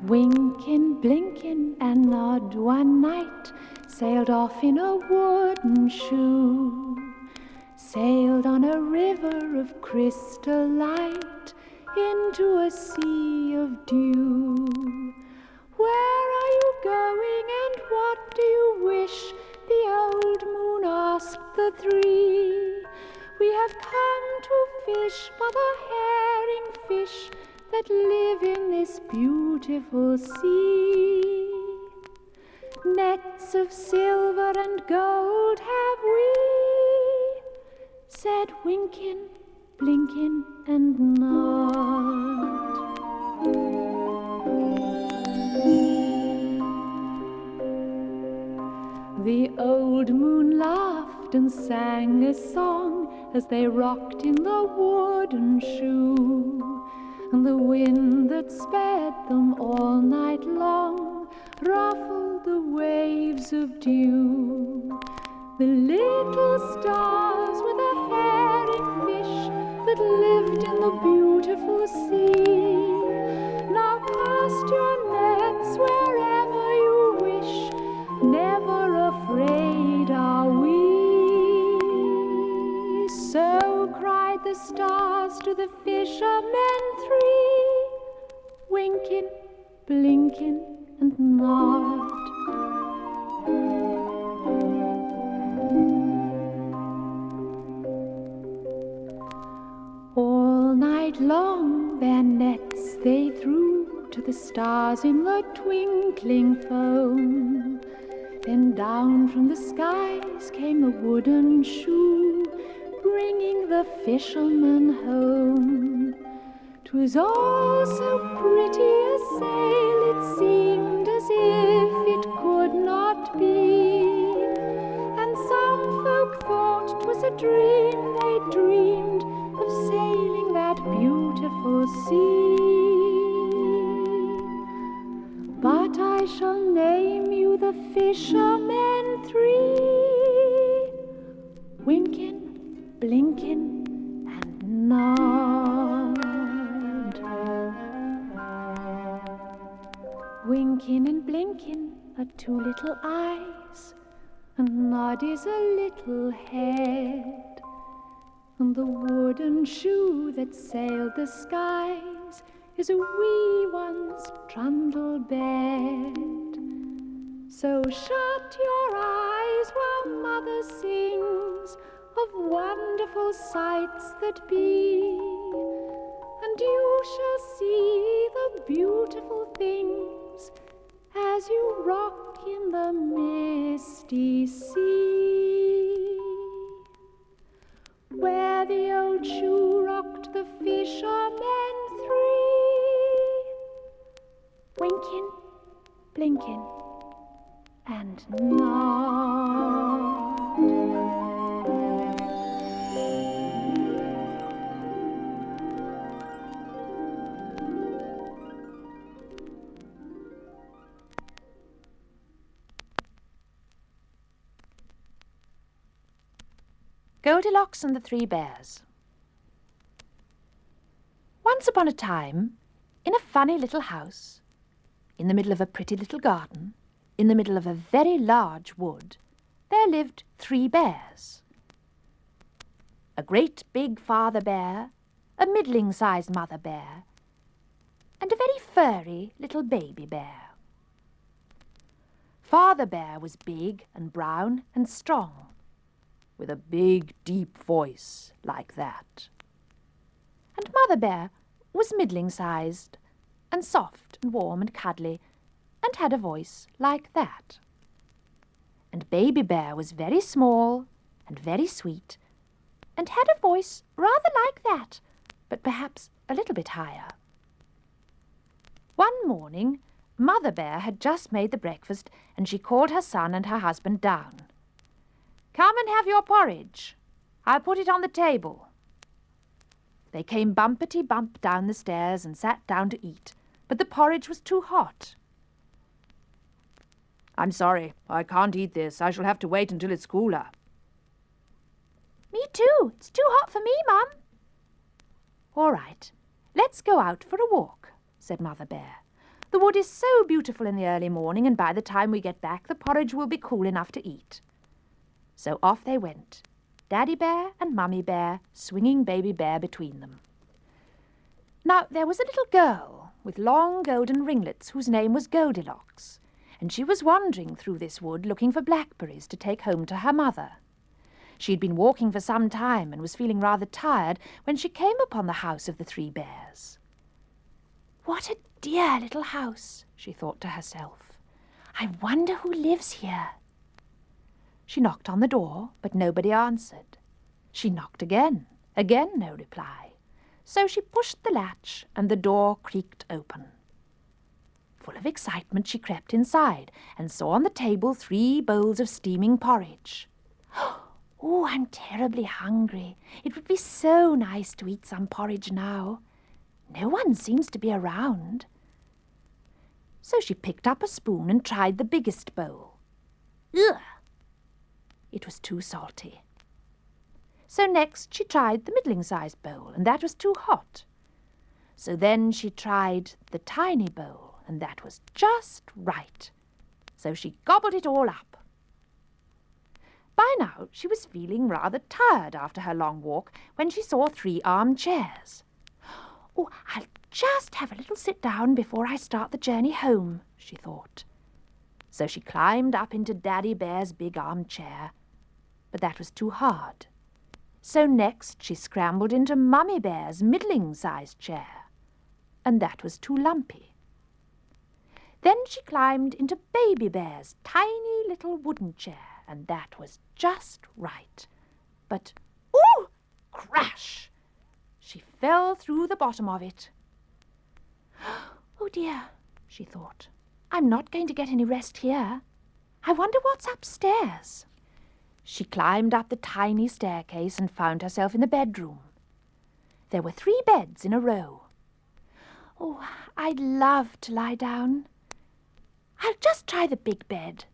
Wynken, Blynken, and Nod one night sailed off in a wooden shoe, sailed on a river of crystal light into a sea of dew. Where are you going and what do you wish? The old moon asked the three. We have come to fish for the herring fish that live in this beautiful sea. Nets of silver and gold have we, said Wynken, Blynken, and Nod. The old moon laughed and sang a song as they rocked in the wooden shoe, and the wind that sped them all night long ruffled the waves of dew. The little stars were the herring fish that lived in the beautiful sea. Now cast your nets wherever you wish, never afraid are we. So cried the stars to the fishermen three, Wynken, Blynken, and Nod. All night long their nets they threw to the stars in the twinkling foam. Then down from the skies came the wooden shoe, bringing the fishermen home. 'Twas all so pretty a sail, it seemed as if it could not be. And some folk thought 'twas a dream they dreamed of sailing that beautiful sea. But I shall name you the fishermen three, Wynken, Blynken, and Nod. Wynken and Blynken are two little eyes, and Nod is a little head. And the wooden shoe that sailed the skies is a wee one's trundle bed. So shut your eyes while Mother sings of wonderful sights that be, and you shall see the beautiful things as you rock in the misty sea. Where the old shoe rocked the fishermen three, Wynken, Blynken, and Nod. Goldilocks and the Three Bears. Once upon a time, in a funny little house, in the middle of a pretty little garden, in the middle of a very large wood, there lived 3 bears. A great big father bear, a middling-sized mother bear, and a very furry little baby bear. Father bear was big and brown and strong, with a big, deep voice like that. And Mother Bear was middling-sized and soft and warm and cuddly and had a voice like that. And Baby Bear was very small and very sweet and had a voice rather like that, but perhaps a little bit higher. One morning, Mother Bear had just made the breakfast and she called her son and her husband down. "Come and have your porridge. I'll put it on the table." They came bumpety-bump down the stairs and sat down to eat, but the porridge was too hot. "I'm sorry, I can't eat this. I shall have to wait until it's cooler." "Me too. It's too hot for me, Mum." "All right, let's go out for a walk," said Mother Bear. The wood is so beautiful in the early morning, and by the time we get back, the porridge will be cool enough to eat." So off they went, Daddy Bear and Mummy Bear, swinging Baby Bear between them. Now, there was a little girl with long golden ringlets whose name was Goldilocks, and she was wandering through this wood looking for blackberries to take home to her mother. She had been walking for some time and was feeling rather tired when she came upon the house of the 3 bears. "What a dear little house," she thought to herself. "I wonder who lives here." She knocked on the door, but nobody answered. She knocked again. Again no reply. So she pushed the latch, and the door creaked open. Full of excitement, she crept inside and saw on the table 3 bowls of steaming porridge. "Oh, I'm terribly hungry. It would be so nice to eat some porridge now. No one seems to be around." So she picked up a spoon and tried the biggest bowl. Ugh! It was too salty. So next she tried the middling-sized bowl, and that was too hot. So then she tried the tiny bowl, and that was just right. So she gobbled it all up. By now she was feeling rather tired after her long walk when she saw 3 armchairs. "Oh, I'll just have a little sit down before I start the journey home," she thought. So she climbed up into Daddy Bear's big armchair, but that was too hard. So next she scrambled into Mummy Bear's middling-sized chair, and that was too lumpy. Then she climbed into Baby Bear's tiny little wooden chair, and that was just right. But, ooh, crash! She fell through the bottom of it. "Oh dear," she thought, "I'm not going to get any rest here. I wonder what's upstairs." She climbed up the tiny staircase and found herself in the bedroom. There were 3 beds in a row. "Oh, I'd love to lie down. I'll just try the big bed."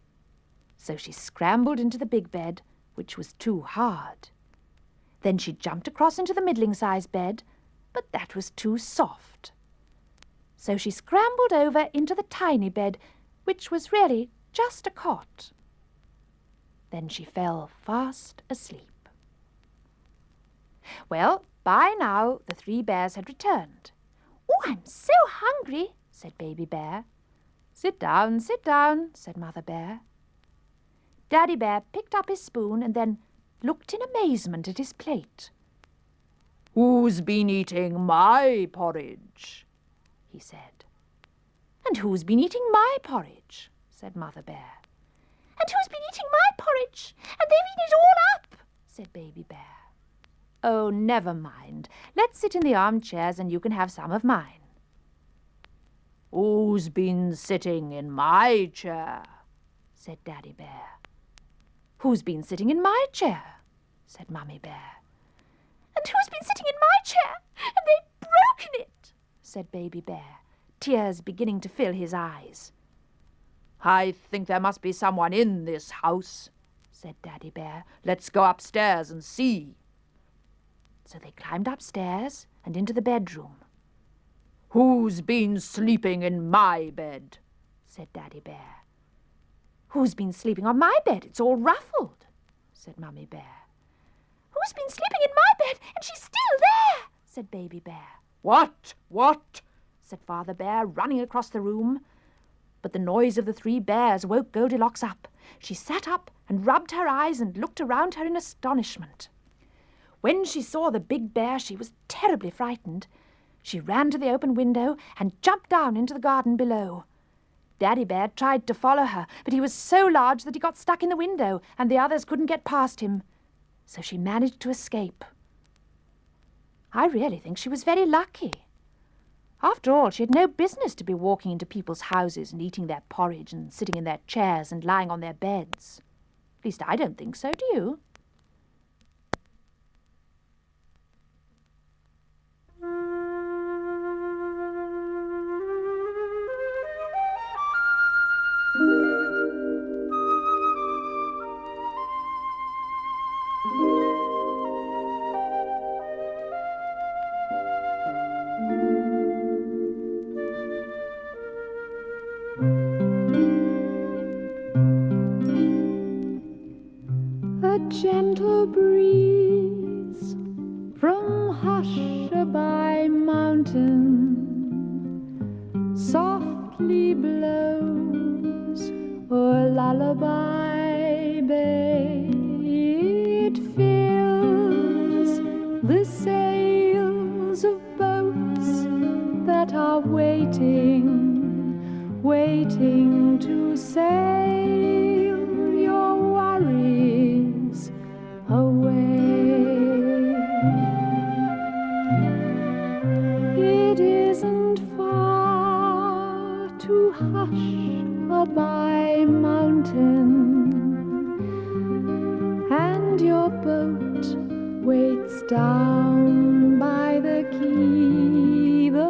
So she scrambled into the big bed, which was too hard. Then she jumped across into the middling-sized bed, but that was too soft. So she scrambled over into the tiny bed, which was really just a cot. Then she fell fast asleep. Well, by now the 3 bears had returned. "Oh, I'm so hungry," said Baby Bear. Sit down," said Mother Bear. Daddy Bear picked up his spoon and then looked in amazement at his plate. "Who's been eating my porridge?" he said. "And who's been eating my porridge?" said Mother Bear. "And who's been eating my porridge? And they've eaten it all up," said Baby Bear. "Oh, never mind. Let's sit in the armchairs and you can have some of mine." "Who's been sitting in my chair?" said Daddy Bear. "Who's been sitting in my chair?" said Mummy Bear. "And who's been sitting in my chair? And they've broken it," said Baby Bear, tears beginning to fill his eyes. "I think there must be someone in this house," said Daddy Bear. "Let's go upstairs and see." So they climbed upstairs and into the bedroom. "Who's been sleeping in my bed?" said Daddy Bear. "Who's been sleeping on my bed? It's all ruffled," said Mummy Bear. "Who's been sleeping in my bed? And she's still there," said Baby Bear. What? Said Father Bear, running across the room. But the noise of the 3 bears woke Goldilocks up. She sat up and rubbed her eyes and looked around her in astonishment. When she saw the big bear, she was terribly frightened. She ran to the open window and jumped down into the garden below. Daddy Bear tried to follow her, but he was so large that he got stuck in the window, and the others couldn't get past him. So she managed to escape. I really think she was very lucky. After all, she had no business to be walking into people's houses and eating their porridge and sitting in their chairs and lying on their beds. At least I don't think so, do you? softly blows o'er Lullaby Bay. It fills the sails of boats that are waiting, waiting to sail your worries away. It isn't far to Hushabye Mountain, and your boat waits down by the quay. The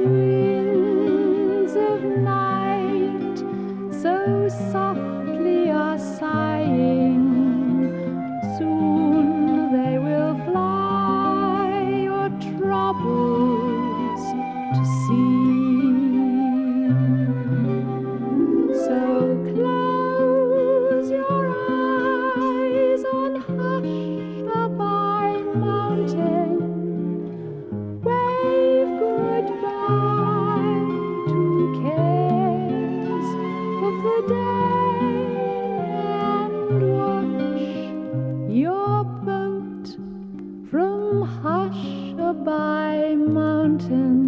winds of night so softly are sighing, soon they will fly your troubles to see. So close your eyes on Hushabye Mountain, wave goodbye to cares of the day, and watch your boat from Hushabye Mountain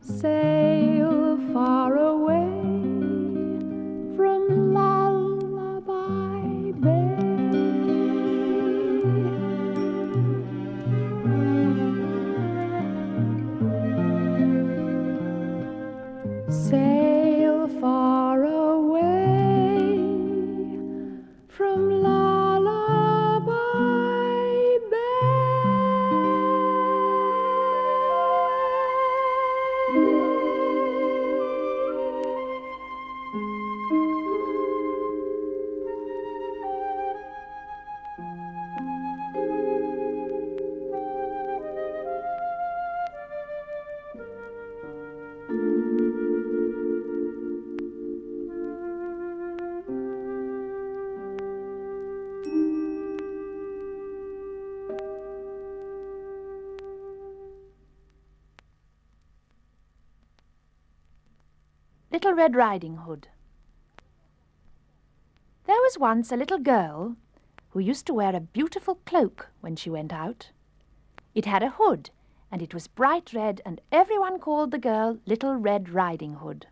sail far away from Lullaby Bay. Sail far away from Lullaby Bay. Little Red Riding Hood. There was once a little girl who used to wear a beautiful cloak when she went out. It had a hood, and it was bright red, and everyone called the girl Little Red Riding Hood.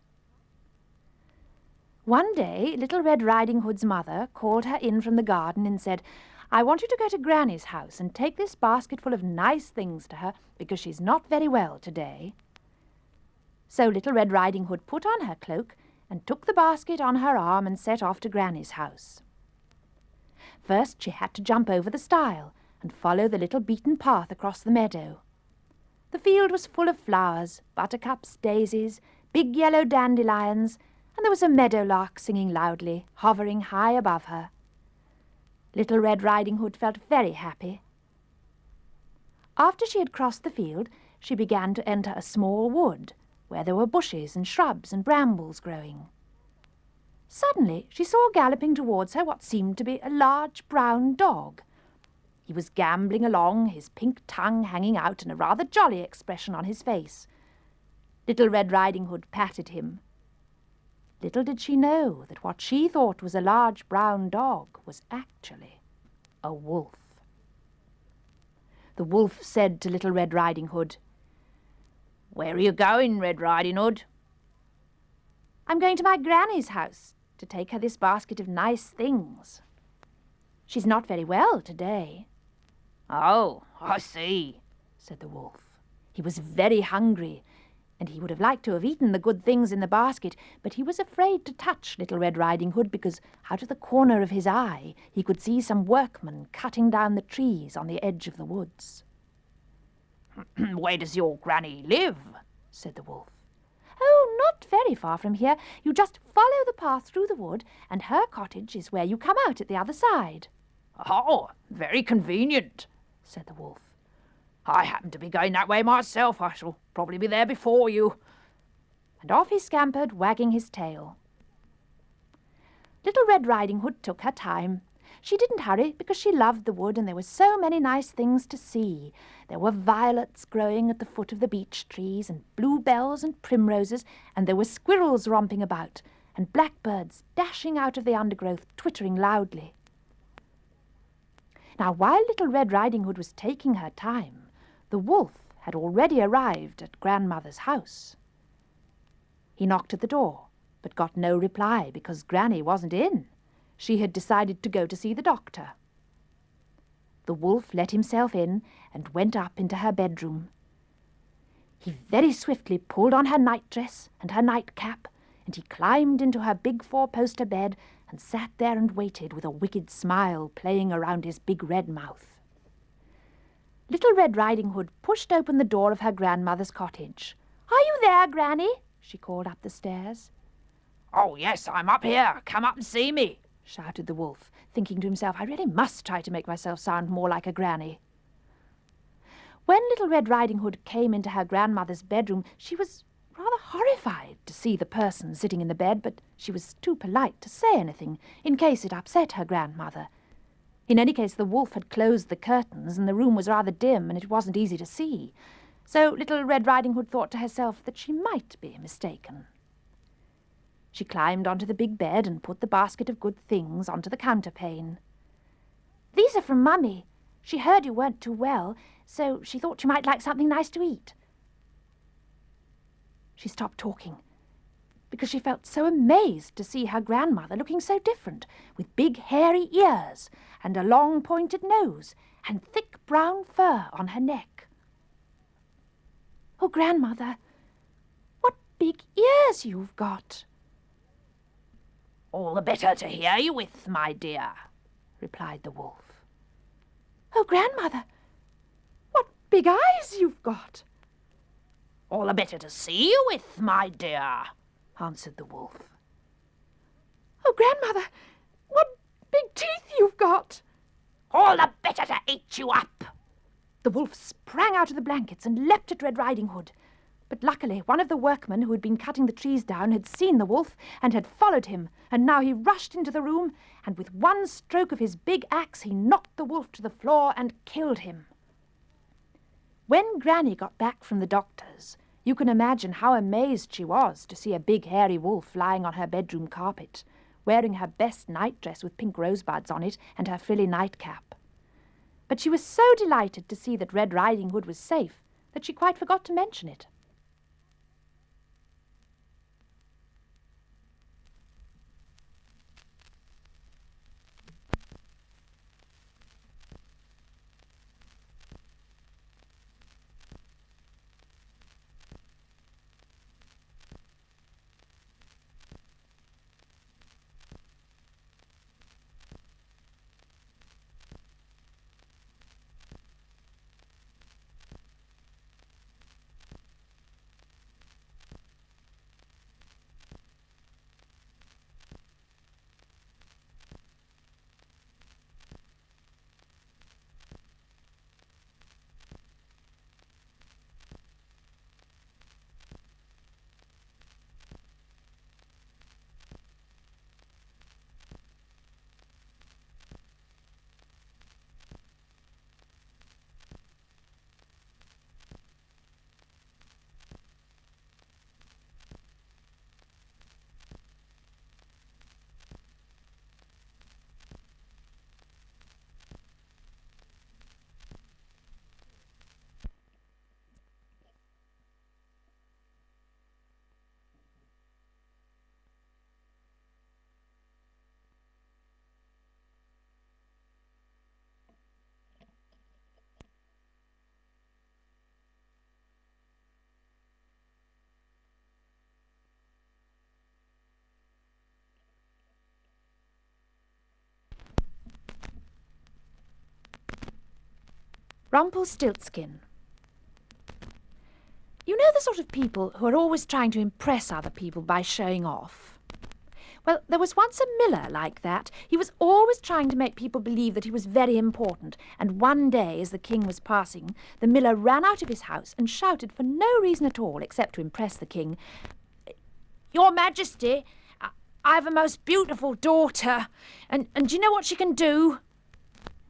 One day, Little Red Riding Hood's mother called her in from the garden and said, "I want you to go to Granny's house and take this basket full of nice things to her, because she's not very well today." So Little Red Riding Hood put on her cloak and took the basket on her arm and set off to Granny's house. First she had to jump over the stile and follow the little beaten path across the meadow. The field was full of flowers, buttercups, daisies, big yellow dandelions, and there was a meadowlark singing loudly, hovering high above her. Little Red Riding Hood felt very happy. After she had crossed the field, she began to enter a small wood, where there were bushes and shrubs and brambles growing. Suddenly she saw galloping towards her what seemed to be a large brown dog. He was gambling along, his pink tongue hanging out and a rather jolly expression on his face. Little Red Riding Hood patted him. Little did she know that what she thought was a large brown dog was actually a wolf. The wolf said to Little Red Riding Hood, "Where are you going, Red Riding Hood?" "I'm going to my granny's house to take her this basket of nice things. She's not very well today." "Oh, I see," said the wolf. He was very hungry, and he would have liked to have eaten the good things in the basket, but he was afraid to touch Little Red Riding Hood because out of the corner of his eye he could see some workmen cutting down the trees on the edge of the woods. "Where does your granny live?" said the wolf. "Oh, not very far from here. You just follow the path through the wood, and her cottage is where you come out at the other side." "Oh, very convenient," said the wolf. "I happen to be going that way myself. I shall probably be there before you." And off he scampered, wagging his tail. Little Red Riding Hood took her time. she didn't hurry because she loved the wood and there were so many nice things to see. There were violets growing at the foot of the beech trees and bluebells and primroses, and there were squirrels romping about and blackbirds dashing out of the undergrowth twittering loudly. Now, while Little Red Riding Hood was taking her time, the wolf had already arrived at Grandmother's house. He knocked at the door, but got no reply because Granny wasn't in. She had decided to go to see the doctor. The wolf let himself in and went up into her bedroom. He very swiftly pulled on her nightdress and her nightcap, and he climbed into her big four-poster bed and sat there and waited with a wicked smile playing around his big red mouth. Little Red Riding Hood pushed open the door of her grandmother's cottage. "Are you there, Granny?" she called up the stairs. Oh, yes, I'm up here. Come up and see me, shouted the wolf, thinking to himself, I really must try to make myself sound more like a granny. When Little Red Riding Hood came into her grandmother's bedroom, she was rather horrified to see the person sitting in the bed, but she was too polite to say anything, in case it upset her grandmother. In any case, the wolf had closed the curtains, and the room was rather dim, and it wasn't easy to see. So Little Red Riding Hood thought to herself that she might be mistaken. She climbed onto the big bed and put the basket of good things onto the counterpane. "These are from Mummy. She heard you weren't too well, so she thought you might like something nice to eat." She stopped talking, because she felt so amazed to see her grandmother looking so different, with big hairy ears and a long pointed nose and thick brown fur on her neck. "Oh, Grandmother, what big ears you've got!" All the better to hear you with, my dear, replied the wolf. "Oh, Grandmother, what big eyes you've got!" All the better to see you with, my dear, answered the wolf. "Oh, Grandmother, what big teeth you've got!" All the better to eat you up. The wolf sprang out of the blankets and leapt at Red Riding Hood. But luckily one of the workmen who had been cutting the trees down had seen the wolf and had followed him, and now he rushed into the room, and with one stroke of his big axe he knocked the wolf to the floor and killed him. When Granny got back from the doctor's, you can imagine how amazed she was to see a big hairy wolf lying on her bedroom carpet, wearing her best nightdress with pink rosebuds on it and her frilly nightcap. But she was so delighted to see that Red Riding Hood was safe that she quite forgot to mention it. Rumpelstiltskin. You know the sort of people who are always trying to impress other people by showing off? Well, there was once a miller like that. He was always trying to make people believe that he was very important, and one day, as the king was passing, the miller ran out of his house and shouted for no reason at all except to impress the king, "Your Majesty, I've a most beautiful daughter, and do you know what she can do?"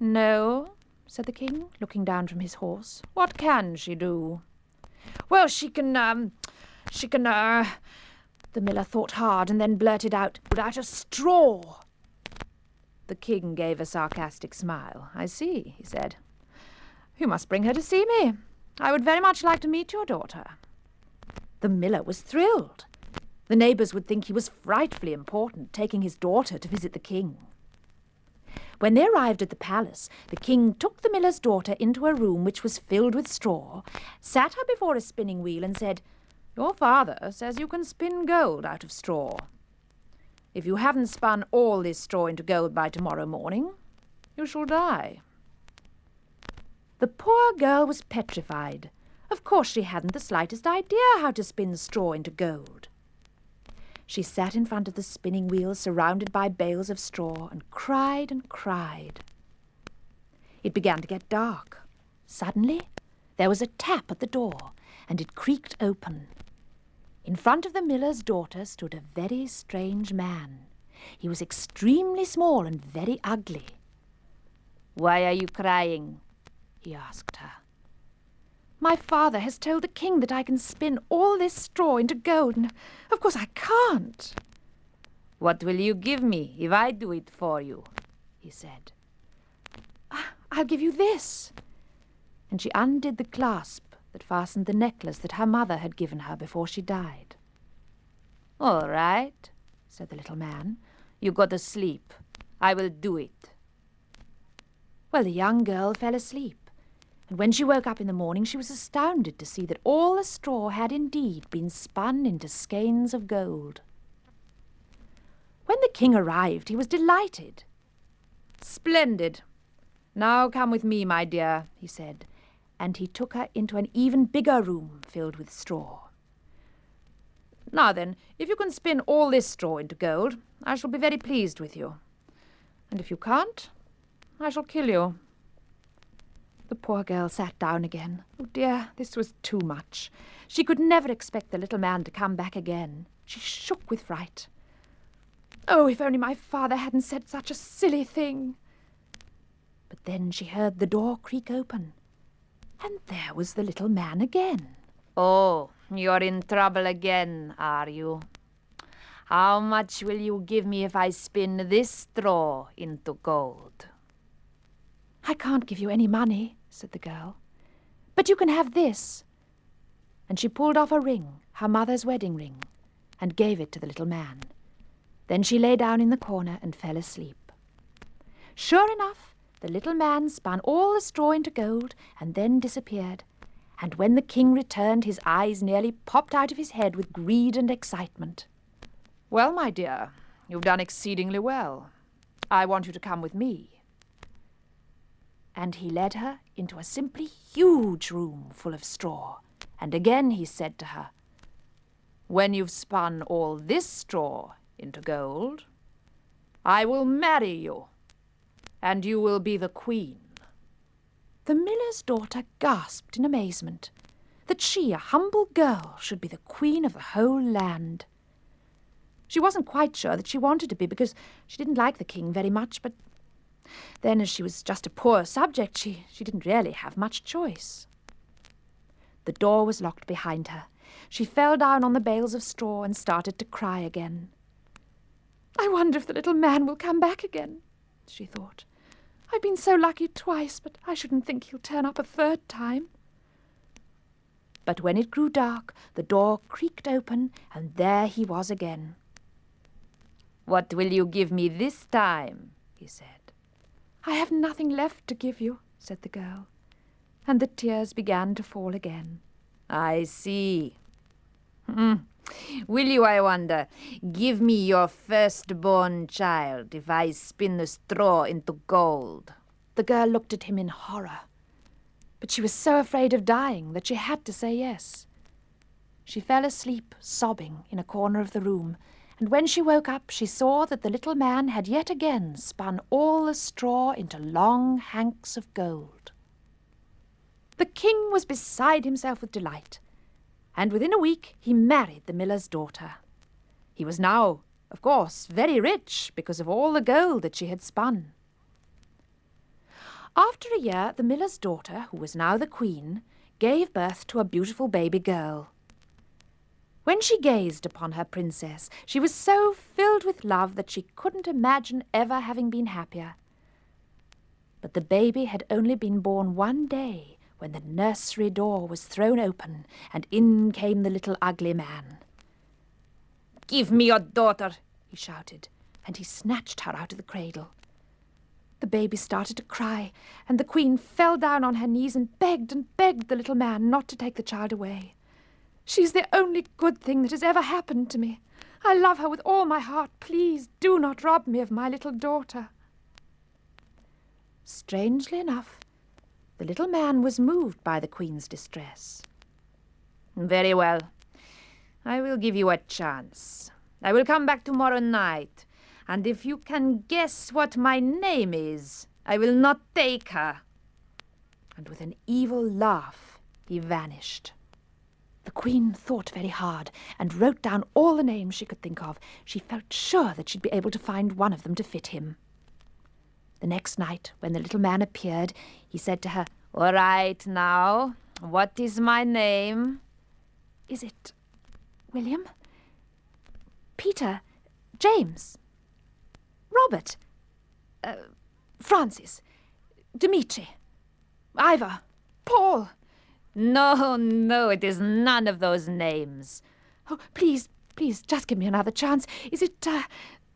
"No," said the king, looking down from his horse. "What can she do?" "Well, she can, the miller thought hard and then blurted out a straw." The king gave a sarcastic smile. "I see," he said. "You must bring her to see me. I would very much like to meet your daughter." The miller was thrilled. The neighbours would think he was frightfully important, taking his daughter to visit the king. When they arrived at the palace, the king took the miller's daughter into a room which was filled with straw, sat her before a spinning wheel and said, "Your father says you can spin gold out of straw. If you haven't spun all this straw into gold by tomorrow morning, you shall die." The poor girl was petrified. Of course she hadn't the slightest idea how to spin straw into gold. She sat in front of the spinning wheel surrounded by bales of straw and cried and cried. It began to get dark. Suddenly there was a tap at the door, and it creaked open. In front of the miller's daughter stood a very strange man. He was extremely small and very ugly. "Why are you crying?" he asked her. "My father has told the king that I can spin all this straw into gold, and of course I can't." "What will you give me if I do it for you?" he said. "I'll give you this." And she undid the clasp that fastened the necklace that her mother had given her before she died. "All right," said the little man. "You go to sleep. I will do it." Well, the young girl fell asleep, and when she woke up in the morning she was astounded to see that all the straw had indeed been spun into skeins of gold. When the king arrived, he was delighted. "Splendid! Now come with me, my dear," he said, and he took her into an even bigger room filled with straw. "Now then, if you can spin all this straw into gold, I shall be very pleased with you. And if you can't, I shall kill you." The poor girl sat down again. Oh dear, this was too much. She could never expect the little man to come back again. She shook with fright. Oh, if only my father hadn't said such a silly thing. But then she heard the door creak open, and there was the little man again. "Oh, you're in trouble again, are you? How much will you give me if I spin this straw into gold?" "I can't give you any money," said the girl, "but you can have this." And she pulled off a ring, her mother's wedding ring, and gave it to the little man. Then she lay down in the corner and fell asleep. Sure enough, the little man spun all the straw into gold and then disappeared, and when the king returned, his eyes nearly popped out of his head with greed and excitement. "Well, my dear, you've done exceedingly well. I want you to come with me." And he led her into a simply huge room full of straw, and again he said to her, "When you've spun all this straw into gold, I will marry you, and you will be the queen." The miller's daughter gasped in amazement that she, a humble girl, should be the queen of the whole land. She wasn't quite sure that she wanted to be, because she didn't like the king very much, but then as she was just a poor subject, she didn't really have much choice. The door was locked behind her. She fell down on the bales of straw and started to cry again. "I wonder if the little man will come back again," she thought. "I've been so lucky twice, but I shouldn't think he'll turn up a third time." But when it grew dark, the door creaked open, and there he was again. "What will you give me this time?" he said. "I have nothing left to give you," said the girl, and the tears began to fall again. "I see. Will you, I wonder, give me your firstborn child if I spin the straw into gold?" The girl looked at him in horror, but she was so afraid of dying that she had to say yes. She fell asleep, sobbing, in a corner of the room, and when she woke up she saw that the little man had yet again spun all the straw into long hanks of gold. The king was beside himself with delight, and within a week he married the miller's daughter. He was now Of course, very rich because of all the gold that she had spun. After a year, the miller's daughter, who was now the queen, gave birth to a beautiful baby girl. When she gazed upon her princess, she was so filled with love that she couldn't imagine ever having been happier. But the baby had only been born one day, when the nursery door was thrown open, and in came the little ugly man. "Give me your daughter," he shouted, and he snatched her out of the cradle. The baby started to cry, and the queen fell down on her knees and begged the little man not to take the child away. "She's the only good thing that has ever happened to me. I love her with all my heart. Please do not rob me of my little daughter." Strangely enough, the little man was moved by the queen's distress. "Very well. I will give you a chance. I will come back tomorrow night, and if you can guess what my name is, I will not take her." And with an evil laugh, he vanished. The queen thought very hard and wrote down all the names she could think of. She felt sure that she'd be able to find one of them to fit him. The next night, when the little man appeared, he said to her, "All right now, what is my name?" "Is it William? Peter? James? Robert? Francis? Dimitri? Ivor? Paul?" No, it is none of those names." "Oh, please, just give me another chance. Is it,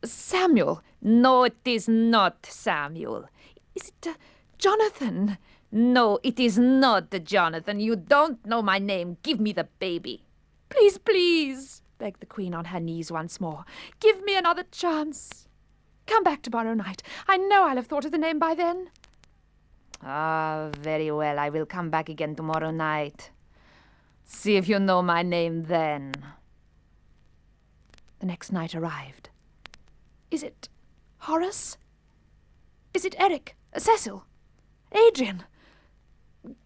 Samuel?" No, it is not Samuel. "Is it, Jonathan?" No, it is not Jonathan. You don't know my name. Give me the baby." Please, begged the queen on her knees once more. "Give me another chance. Come back tomorrow night. I know I'll have thought of the name by then." "Ah, very well. I will come back again tomorrow night. See if you know my name then." The next night arrived. "Is it Horace? Is it Eric? Cecil? Adrian?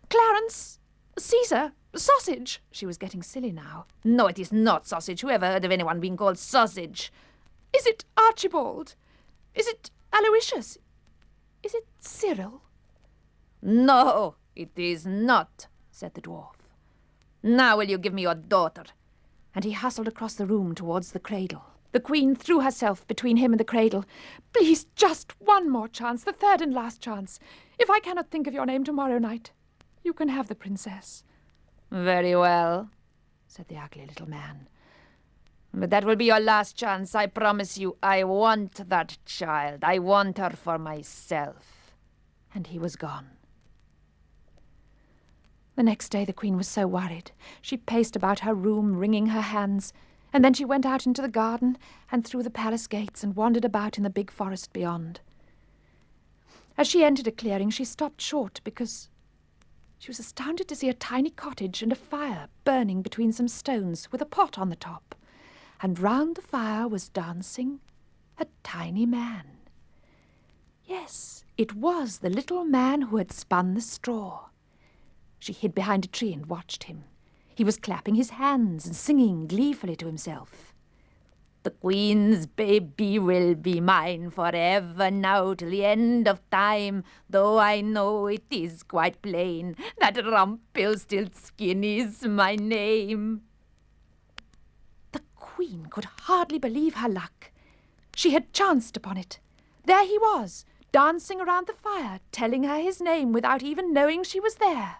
Clarence? Caesar? Sausage?" She was getting silly now. "No, it is not Sausage. Who ever heard of anyone being called Sausage?" "Is it Archibald? Is it Aloysius? Is it Cyril?" "No, it is not," said the dwarf. "Now will you give me your daughter?" And he hustled across the room towards the cradle. The queen threw herself between him and the cradle. "Please, just one more chance, the third and last chance. If I cannot think of your name tomorrow night, you can have the princess." "Very well," said the ugly little man. "But that will be your last chance, I promise you. I want that child. I want her for myself." And he was gone. The next day the queen was so worried. She paced about her room, wringing her hands, and then she went out into the garden and through the palace gates and wandered about in the big forest beyond. As she entered a clearing, she stopped short because she was astounded to see a tiny cottage and a fire burning between some stones with a pot on the top, and round the fire was dancing a tiny man. Yes, it was the little man who had spun the straw. She hid behind a tree and watched him. He was clapping his hands and singing gleefully to himself. "The queen's baby will be mine forever now till the end of time, though I know it is quite plain that Rumpelstiltskin is my name." The queen could hardly believe her luck. She had chanced upon it. There he was, dancing around the fire, telling her his name without even knowing she was there.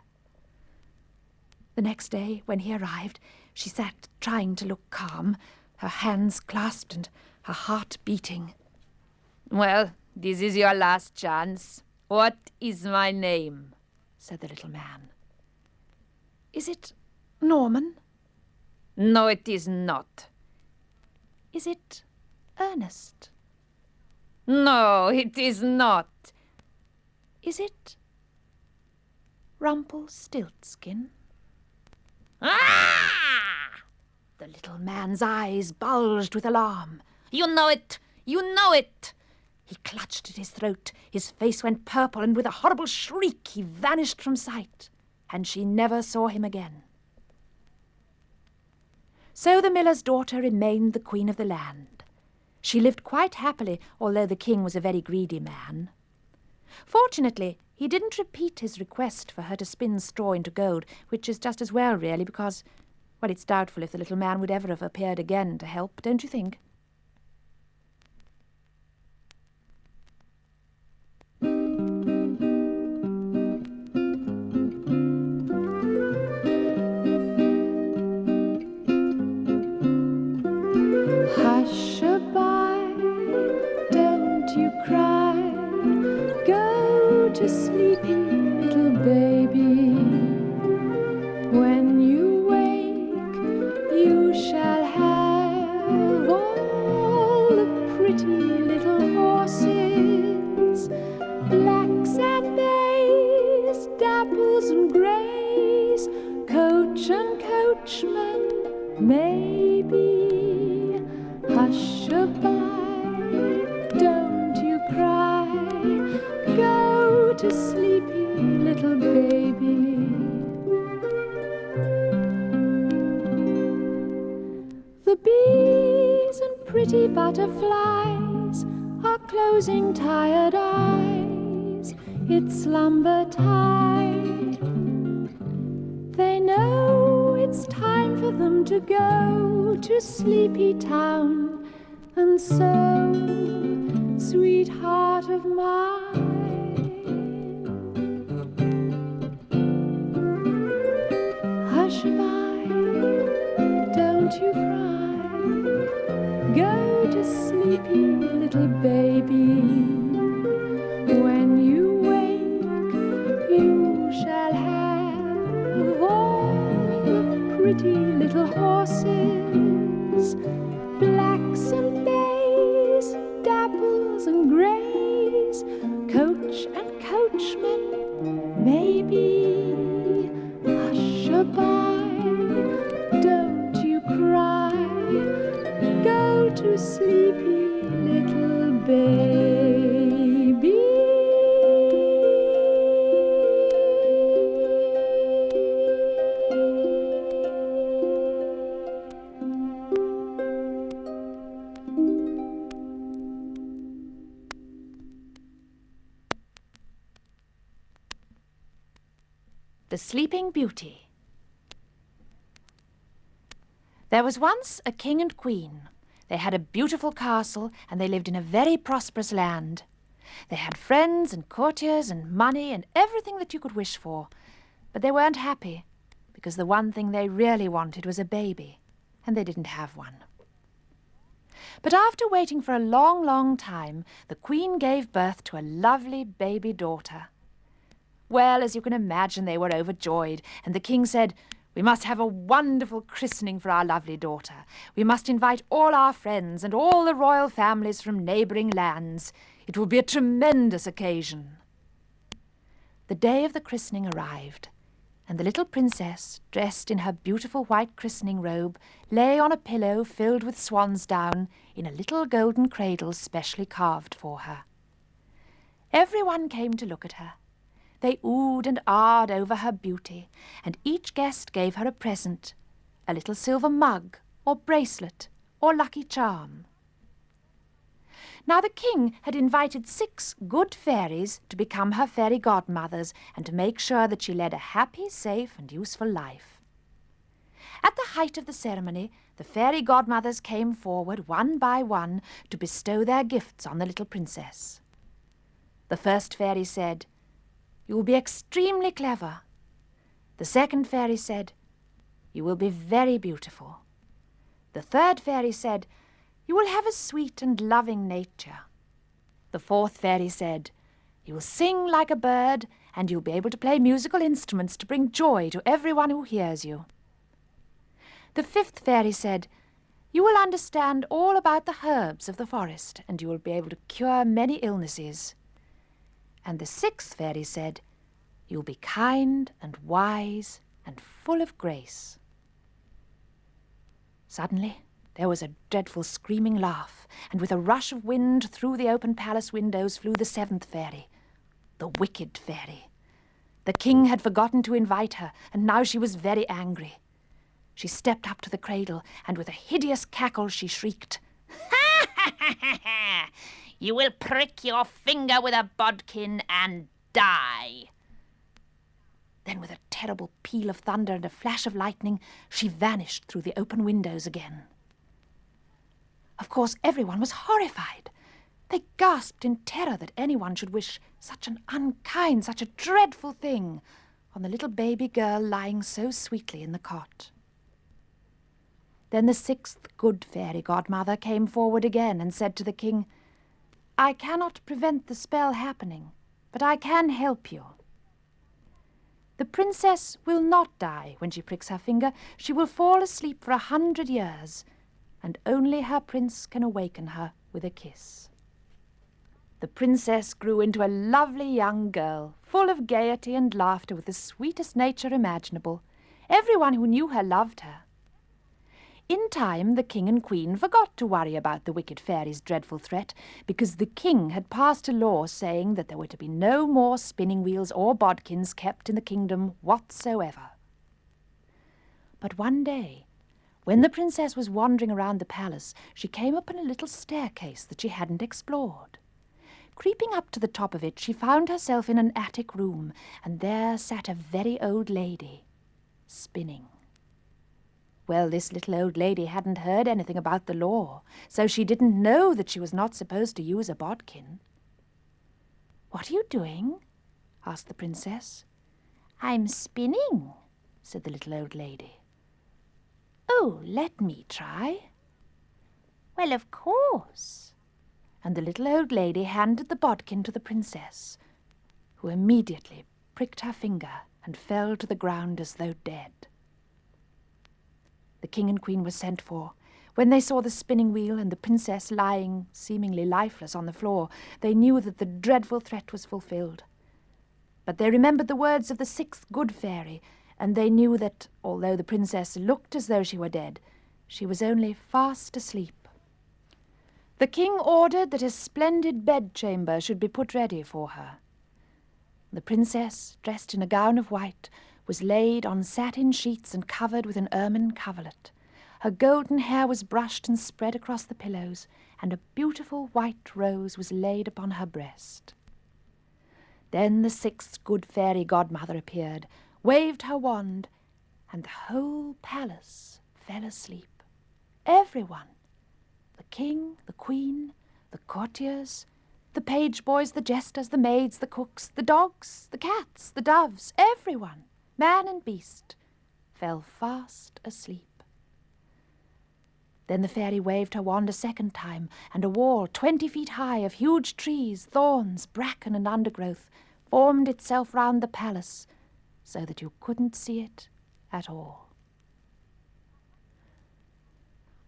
The next day, when he arrived, she sat trying to look calm, her hands clasped and her heart beating. "Well, this is your last chance. What is my name?" said the little man. "Is it Norman?" "No, it is not." "Is it Ernest?" "No, it is not." "Is it Rumpelstiltskin?" "Ah!" The little man's eyes bulged with alarm. "You know it! You know it!" He clutched at his throat, his face went purple, and with a horrible shriek he vanished from sight, and she never saw him again. So the miller's daughter remained the queen of the land. She lived quite happily, although the king was a very greedy man. Fortunately, he didn't repeat his request for her to spin straw into gold, which is just as well, really, because, well, it's doubtful if the little man would ever have appeared again to help, don't you think? Hushabye, don't you cry. Go to sleepy little baby. When you wake, you shall have all the pretty little horses, blacks and bays, dapples and greys, coach and coachman, maybe. Hushabye, don't you cry. Go to sleepy little baby. The bees and pretty butterflies are closing tired eyes. It's slumber tide. They know it's time for them to go to sleepy town. And so, sweetheart of mine, Hushabye, don't you cry. Go to sleepy little baby. When you wake, you shall have all the pretty little horses, blacks and bays, dapples and greys, coach and coachman, maybe. Hushabye, don't you cry. Go to sleepy little baby. The Sleeping Beauty. There was once a king and queen. They had a beautiful castle, and they lived in a very prosperous land. They had friends and courtiers and money and everything that you could wish for. But they weren't happy, because the one thing they really wanted was a baby, and they didn't have one. But after waiting for a long, long time, the queen gave birth to a lovely baby daughter. Well, as you can imagine, they were overjoyed, and the king said, "We must have a wonderful christening for our lovely daughter. We must invite all our friends and all the royal families from neighbouring lands. It will be a tremendous occasion." The day of the christening arrived, and the little princess, dressed in her beautiful white christening robe, lay on a pillow filled with swan's down in a little golden cradle specially carved for her. Everyone came to look at her. They oohed and ahed over her beauty, and each guest gave her a present, a little silver mug, or bracelet, or lucky charm. Now the king had invited 6 good fairies to become her fairy godmothers and to make sure that she led a happy, safe, and useful life. At the height of the ceremony, the fairy godmothers came forward one by one to bestow their gifts on the little princess. The first fairy said, "You will be extremely clever." The second fairy said, "You will be very beautiful." The third fairy said, "You will have a sweet and loving nature." The fourth fairy said, "You will sing like a bird, and you'll be able to play musical instruments to bring joy to everyone who hears you." The fifth fairy said, "You will understand all about the herbs of the forest, and you will be able to cure many illnesses." And the sixth fairy said, "You'll be kind and wise and full of grace." Suddenly, there was a dreadful screaming laugh, and with a rush of wind through the open palace windows flew the 7th fairy, the wicked fairy. The king had forgotten to invite her, and now she was very angry. She stepped up to the cradle, and with a hideous cackle she shrieked, "Ha! Ha! You will prick your finger with a bodkin and die. Then with a terrible peal of thunder and a flash of lightning, she vanished through the open windows again. Of course, everyone was horrified. They gasped in terror that anyone should wish such an unkind, such a dreadful thing on the little baby girl lying so sweetly in the cot. Then the sixth good fairy godmother came forward again and said to the king, "I cannot prevent the spell happening, but I can help you. The princess will not die when she pricks her finger. She will fall asleep for 100 years, and only her prince can awaken her with a kiss." The princess grew into a lovely young girl, full of gaiety and laughter, with the sweetest nature imaginable. Everyone who knew her loved her. In time, the king and queen forgot to worry about the wicked fairy's dreadful threat, because the king had passed a law saying that there were to be no more spinning wheels or bodkins kept in the kingdom whatsoever. But one day, when the princess was wandering around the palace, she came upon a little staircase that she hadn't explored. Creeping up to the top of it, she found herself in an attic room, and there sat a very old lady, spinning. Well, this little old lady hadn't heard anything about the law, so she didn't know that she was not supposed to use a bodkin. "What are you doing?" asked the princess. "I'm spinning," said the little old lady. "Oh, let me try." "Well, of course." And the little old lady handed the bodkin to the princess, who immediately pricked her finger and fell to the ground as though dead. The king and queen were sent for. When they saw the spinning wheel and the princess lying seemingly lifeless on the floor, they knew that the dreadful threat was fulfilled. But they remembered the words of the sixth good fairy, and they knew that, although the princess looked as though she were dead, she was only fast asleep. The king ordered that a splendid bedchamber should be put ready for her. The princess, dressed in a gown of white, was laid on satin sheets and covered with an ermine coverlet. Her golden hair was brushed and spread across the pillows, and a beautiful white rose was laid upon her breast. Then the sixth good fairy godmother appeared, waved her wand, and the whole palace fell asleep. Everyone. The king, the queen, the courtiers, the page boys, the jesters, the maids, the cooks, the dogs, the cats, the doves, everyone, man and beast, fell fast asleep. Then the fairy waved her wand a second time, and a wall 20 feet high of huge trees, thorns, bracken, and undergrowth formed itself round the palace, so that you couldn't see it at all.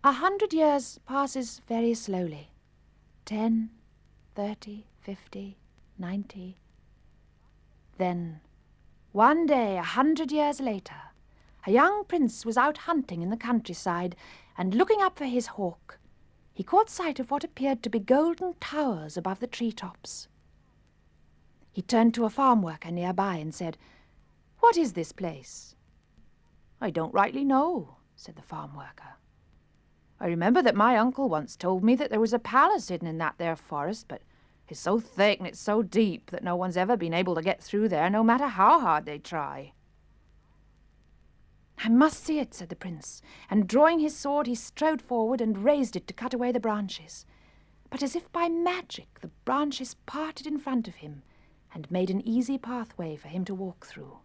100 years passes very slowly. 10, 30, 50, 90. Then, one day, 100 years later, a young prince was out hunting in the countryside, and looking up for his hawk, he caught sight of what appeared to be golden towers above the treetops. He turned to a farm worker nearby and said, "What is this place?" "I don't rightly know," said the farm worker. "I remember that my uncle once told me that there was a palace hidden in that there forest, but it's so thick and it's so deep that no one's ever been able to get through there, no matter how hard they try." "I must see it," said the prince, and drawing his sword he strode forward and raised it to cut away the branches. But as if by magic the branches parted in front of him and made an easy pathway for him to walk through.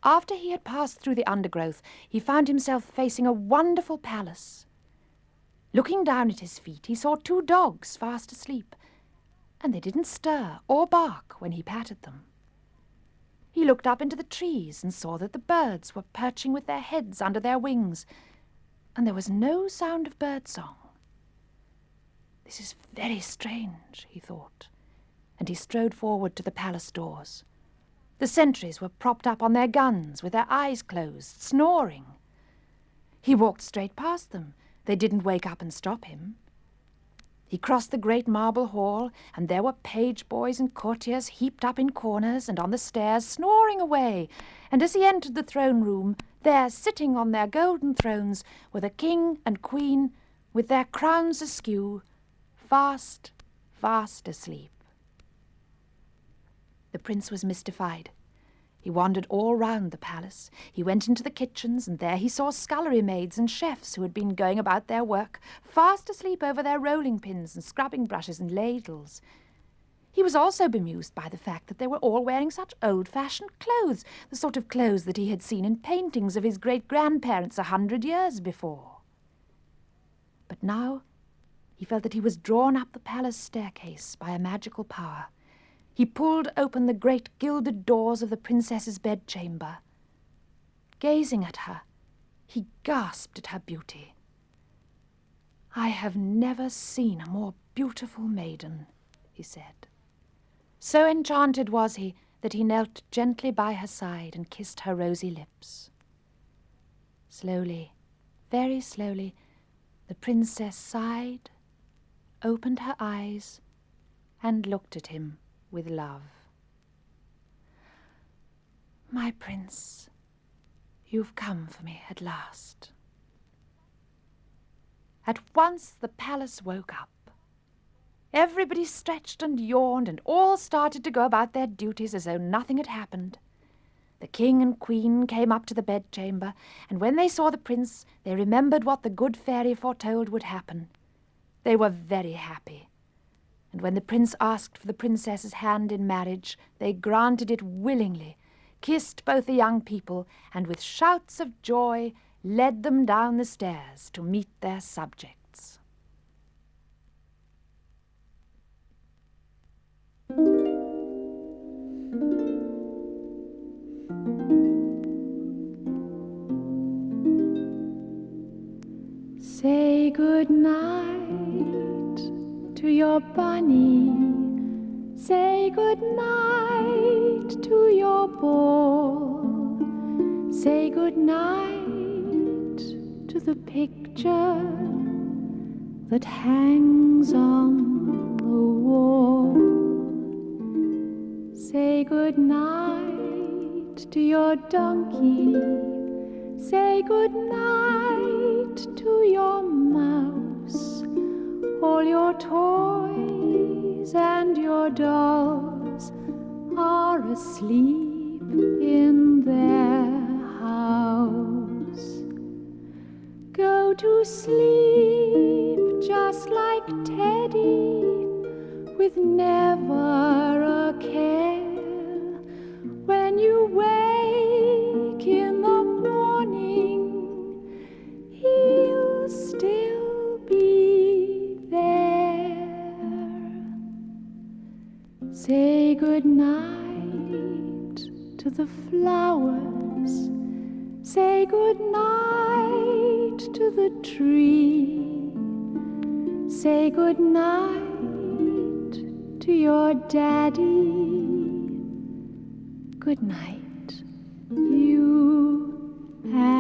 After he had passed through the undergrowth, he found himself facing a wonderful palace. Looking down at his feet, he saw 2 dogs fast asleep, and they didn't stir or bark when he patted them. He looked up into the trees and saw that the birds were perching with their heads under their wings, and there was no sound of birdsong. "This is very strange," he thought, and he strode forward to the palace doors. The sentries were propped up on their guns with their eyes closed, snoring. He walked straight past them. They didn't wake up and stop him. He crossed the great marble hall, and there were page boys and courtiers heaped up in corners and on the stairs, snoring away. And as he entered the throne room, there, sitting on their golden thrones, were the king and queen with their crowns askew, fast, fast asleep. The prince was mystified. He wandered all round the palace. He went into the kitchens, and there he saw scullery maids and chefs who had been going about their work, fast asleep over their rolling pins and scrubbing brushes and ladles. He was also bemused by the fact that they were all wearing such old-fashioned clothes, the sort of clothes that he had seen in paintings of his great-grandparents 100 years before. But now he felt that he was drawn up the palace staircase by a magical power. He pulled open the great gilded doors of the princess's bedchamber. Gazing at her, he gasped at her beauty. "I have never seen a more beautiful maiden," he said. So enchanted was he that he knelt gently by her side and kissed her rosy lips. Slowly, very slowly, the princess sighed, opened her eyes, and looked at him with love. "My prince, you've come for me at last." At once the palace woke up. Everybody stretched and yawned, and all started to go about their duties as though nothing had happened. The king and queen came up to the bedchamber, and when they saw the prince, they remembered what the good fairy foretold would happen. They were very happy. And when the prince asked for the princess's hand in marriage, they granted it willingly, kissed both the young people, and with shouts of joy led them down the stairs to meet their subjects. Say good night to your bunny. Say good night to your ball. Say good night to the picture that hangs on the wall. Say good night to your donkey. Say good night to your mouse. All your toys and your dolls are asleep in their house. Go to sleep just like Teddy, with never a care. When you wake in the morning, he'll still be there. Say good night to the flowers. Say good night to the tree. Say good night to your daddy. Good night, you and